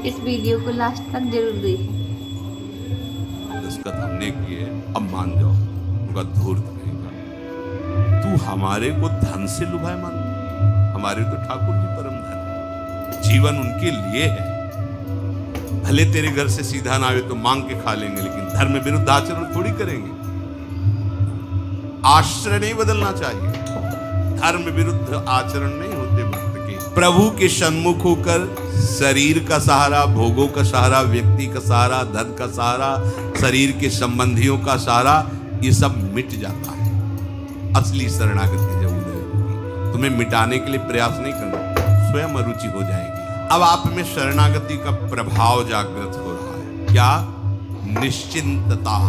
इस वीडियो को लास्ट तक जरूर देखें। दस्तखत हमने किए, अब मान जाओ। उनका धूर्त रहेगा, तू हमारे को धन से लुभाए मान, हमारे तो ठाकुर जी परम धन है, जीवन उनके लिए है। भले तेरे घर से सीधा ना आवे तो मांग के खा लेंगे, लेकिन धर्म विरुद्ध आचरण थोड़ी करेंगे। आश्रय नहीं बदलना चाहिए, धर्म विरुद्ध आचरण नहीं होते भक्त के। प्रभु के सन्मुख होकर शरीर का सहारा, भोगों का सहारा, व्यक्ति का सहारा, धन का सहारा, शरीर के संबंधियों का सहारा, ये सब मिट जाता है। असली शरणागति जब उदय होगी, तुम्हें मिटाने के लिए प्रयास नहीं करना, स्वयं अरुचि हो जाएगी। अब आप में शरणागति का प्रभाव जागृत हो रहा है। क्या? निश्चिंतता।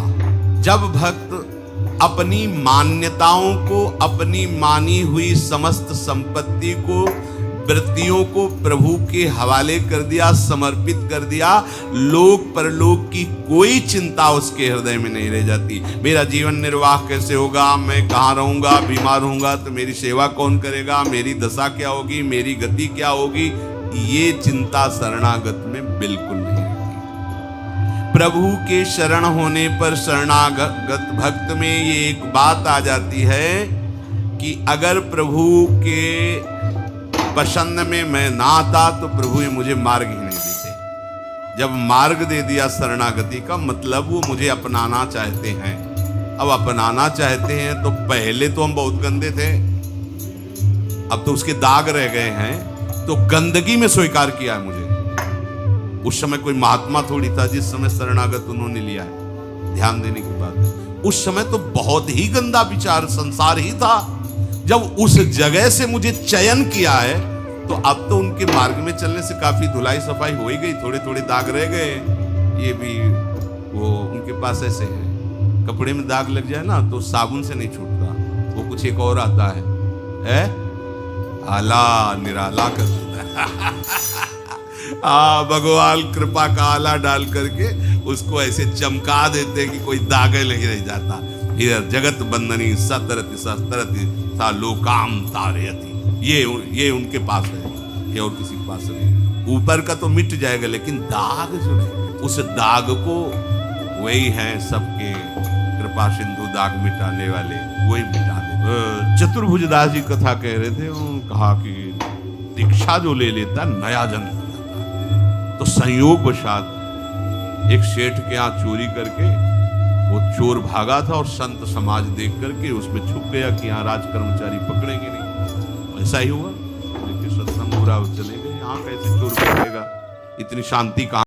जब भक्त अपनी मान्यताओं को, अपनी मानी हुई समस्त संपत्ति को, वृत्तियों को प्रभु के हवाले कर दिया, समर्पित कर दिया, लोक परलोक की कोई चिंता उसके हृदय में नहीं रह जाती। मेरा जीवन निर्वाह कैसे होगा, मैं कहाँ रहूंगा, बीमार होऊंगा तो मेरी सेवा कौन करेगा, मेरी दशा क्या होगी, मेरी गति क्या होगी, ये चिंता शरणागत में बिल्कुल नहीं रहती। प्रभु के शरण होने पर शरणागत भक्त में ये एक बात आ जाती है कि अगर प्रभु के पसंद में मैं ना आता तो प्रभु ये मुझे मार्ग ही नहीं देते। जब मार्ग दे दिया शरणागति का मतलब वो मुझे अपनाना चाहते हैं। अब अपनाना चाहते हैं तो पहले तो हम बहुत गंदे थे, अब तो उसके दाग रह गए हैं, तो गंदगी में स्वीकार किया है मुझे। उस समय कोई महात्मा थोड़ी था जिस समय शरणागत उन्होंने लिया है, ध्यान देने की बात है। उस समय तो बहुत ही गंदा विचार संसार ही था। जब उस जगह से मुझे चयन किया है तो अब तो उनके मार्ग में चलने से काफी धुलाई सफाई हो ही गई, थोड़े थोड़े दाग रह गए। ये भी वो उनके पास ऐसे है, कपड़े में दाग लग जाए ना तो साबुन से नहीं छूटता, वो कुछ एक और आता है आला निराला कर देता भगवान कृपा का आला डाल करके उसको ऐसे चमका देते कि कोई दाग नहीं रह जाता। इधर जगत बंदनी सतरति सतरति सा लोकाम तारयति, ये उनके पास है, ये और किसी के पास नहीं। ऊपर का तो मिट जाएगा लेकिन दाग जो है, उस दाग को वही है सबके कृपा सिंधु दाग मिटाने वाले, वही मिटा दे। चतुर्भुजदास जी कथा कह रहे थे, उन्होंने कहा कि दीक्षा जो ले लेता नया जन्म हो जाता। तो संयोग वशात एक सेठ के यहाँ चोरी करके वो चोर भागा था और संत समाज देख करके उसमें छुप गया कि यहाँ राज कर्मचारी पकड़ेंगे नहीं। ऐसा ही हुआ, लेकिन सत्संग पूरा चले गए, यहाँ कैसे चोर पकड़ेगा, इतनी शांति कहाँ।